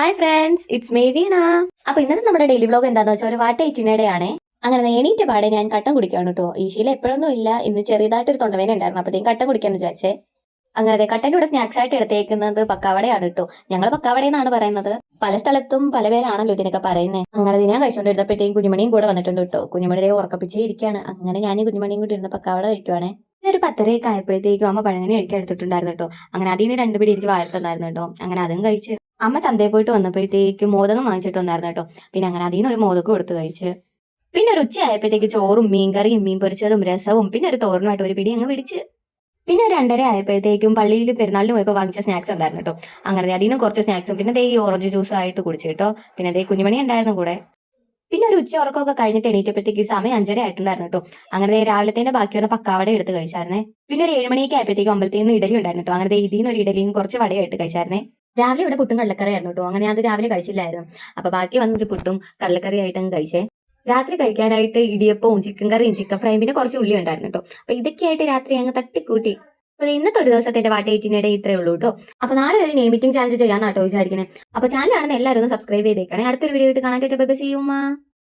Hi friends, it's may വീണ. അപ്പൊ ഇന്നത്തെ നമ്മുടെ ഡെയിലി വ്ലോഗ് എന്താന്ന് വെച്ചാൽ ഒരു വാട്ട ഇച്ചിനയുടെ ആണേ. അങ്ങനെ എണീറ്റ പാടെ ഞാൻ കട്ടൻ കുടിക്കാണ് കേട്ടോ. ഈ ശീലം എപ്പോഴൊന്നും ഇല്ല, ഇന്ന് ചെറിയതായിട്ടൊരു തൊണ്ടവേന ഉണ്ടായിരുന്നു, അപ്പോഴത്തേക്കും കട്ടൻ കുടിക്കാന്ന് വിചാരിച്ചേ. അങ്ങനെ കട്ടൻ്റെ കൂടെ സ്നാക്സ് ആയിട്ട് എടുത്തേക്കുന്നത് പക്കാവടയാണ് കേട്ടോ. ഞങ്ങൾ പക്കാവടയെന്നാണ് പറയുന്നത്. പല സ്ഥലത്തും പല പേരാണല്ലോ ഇതിനൊക്കെ പറയുന്നത്. അങ്ങനെ ഞാൻ കഴിച്ചുകൊണ്ടിരുന്നപ്പോഴത്തേക്കും കുഞ്ഞുമണിയും കൂടെ വന്നിട്ടുണ്ട് കേട്ടോ. കുഞ്ഞുമണിയെ ഉറക്കപ്പിച്ചേ ഇരിക്കുകയാണ്. അങ്ങനെ ഞാൻ കുഞ്ഞുമണിയും കൂടി ഇരുന്ന് പക്കാവട കഴിക്കുവാണേ. ഒരു 10:30 ആയപ്പോഴത്തേക്കും അമ്മ പഴങ്ങനെ കഴിക്കാൻ എടുത്തിട്ടുണ്ടായിരുന്നു കേട്ടോ. അങ്ങനെ അതിൽ നിന്ന് രണ്ടുപിടി എനിക്ക് വാരി തന്നായിരുന്നു കേട്ടോ. അങ്ങനെ അതും കഴിച്ച് അമ്മ ചന്തയിൽ പോയിട്ട് വന്നപ്പോഴത്തേക്കും മോദകം വാങ്ങിച്ചിട്ട് വന്നായിരുന്നു കേട്ടോ. പിന്നെ അങ്ങനെ അതിൽ നിന്ന് ഒരു മോദകം കൊടുത്ത് കഴിച്ച് പിന്നെ ഒരു ഉച്ചയായപ്പോഴത്തേക്ക് ചോറും മീൻകറിയും മീൻ പൊരിച്ചതും രസവും പിന്നെ ഒരു തോരനുമായിട്ട് ഒരു പിടി അങ്ങ് പിടിച്ച് പിന്നെ ഒരു 2:30 ആയപ്പോഴത്തേക്കും പള്ളിയിൽ പെരുന്നാളിന് പോയപ്പോൾ വാങ്ങിച്ച സ്നാക്സ് ഉണ്ടായിരുന്നു കേട്ടോ. അങ്ങനെ അതിൽ നിന്ന് കുറച്ച് സ്നാക്സും പിന്നെ ദേ ഈ ഓറഞ്ച് ജ്യൂസും ആയിട്ട് കുടിച്ചു കേട്ടോ. പിന്നെ ദേ കുഞ്ഞുമണി ഉണ്ടായിരുന്നു കൂടെ. പിന്നെ ഒരു ഉച്ച ഉറക്കമൊക്കെ കഴിഞ്ഞിട്ട് എണീറ്റപ്പോഴത്തേക്ക് സമയം 5:30 ആയിട്ടുണ്ടായിരുന്നു കേട്ടോ. അങ്ങനെ രാവിലത്തെ ബാക്കി വന്ന പക്കാവട എടുത്ത് കഴിച്ചായിരുന്നേ. പിന്നെ ഒരു 7 മണിയൊക്കെ ആയപ്പോഴത്തേക്കും അമ്പലത്തിൽ നിന്ന് ഇഡലി ഉണ്ടായിരുന്നു കേട്ടോ. അങ്ങനെ ഇതിൽ നിന്ന് ഒരു ഇഡലിയും കുറച്ച് വടയായിട്ട് കഴിച്ചായിരുന്നേ. രാവിലെ ഇവിടെ പുട്ടും കടലക്കറിയായിരുന്നു കേട്ടോ. അങ്ങനെ അത് രാവിലെ കഴിച്ചില്ലായിരുന്നു. അപ്പൊ ബാക്കി വന്നൊരു പുട്ടും കടലക്കറി ആയിട്ടങ്ങ് കഴിച്ചേ. രാത്രി കഴിക്കാനായിട്ട് ഇടിയപ്പവും ചിക്കൻ കറിയും ചിക്കൻ ഫ്രൈയും പിന്നെ കുറച്ച് ഉള്ളി ഉണ്ടായിരുന്നു കേട്ടോ. അപ്പൊ ഇതൊക്കെയായിട്ട് രാത്രി അങ്ങ് തട്ടിക്കൂട്ടി. അപ്പൊ ഇന്നത്തെ ഒരു ദിവസത്തെ വാട്ടേറ്റിനിടെ ഇത്രേ ഉള്ളൂ കേട്ടോ. അപ്പൊ നാളെ ഒരു നെയ്മീറ്റിംഗ് ചാലഞ്ച് ചെയ്യാനാട്ടോ വിചാരിക്കുന്നത്. അപ്പൊ ചാനലാണെന്ന് എല്ലാവരും ഒന്ന് സബ്സ്ക്രൈബ് ചെയ്തേക്കണേ. അടുത്തൊരു വീഡിയോ ആയിട്ട് കാണാൻ പറ്റും. Bye bye, see U.